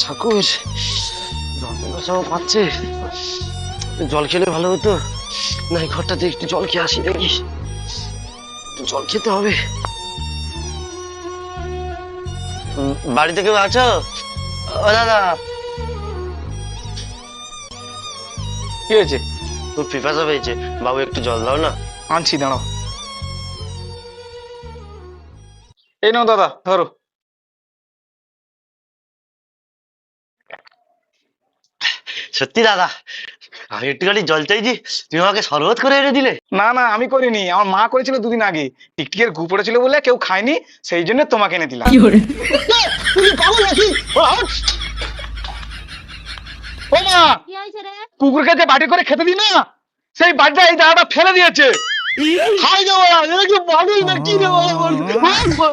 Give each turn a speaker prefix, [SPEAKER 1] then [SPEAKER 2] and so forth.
[SPEAKER 1] ঠাকুর, জল পাচ্ছে, জল খেলে ভালো হতো। না, এই ঘরটাতে একটু জল খেয়ে আসি দেখি, জল খেতে হবে। বাড়িতে কেউ আছো? ও দাদা,
[SPEAKER 2] কি হয়েছে?
[SPEAKER 1] খুব পিপাসা পেয়েছে, বাবু একটু জল দাও না।
[SPEAKER 2] আনছি, দাঁড়াও। এই নাও দাদা, ধরো।
[SPEAKER 1] সত্যি দাদা, আমি একটুখানি জল চাইছি, তুমি আমাকে শরবত করে এনে দিলে।
[SPEAKER 2] না না, আমি করিনি, আমার মা করেছিল দুদিন আগে। টিকটিকের গু পড়েছিল বলে কেউ খায়নি, সেই জন্য তোমাকে এনে দিলাম।
[SPEAKER 1] তুমি পাগল নাকি?
[SPEAKER 2] ও মা,
[SPEAKER 3] কি হয়েছে রে?
[SPEAKER 2] কুকুরকে যে বাটি করে খেতে দিই না, সেই বাটিটা এই দাদাটা ফেলে দিয়েছে।
[SPEAKER 1] হাই রে বাবা, এরা কি মানুষ নাকি রে বাবা?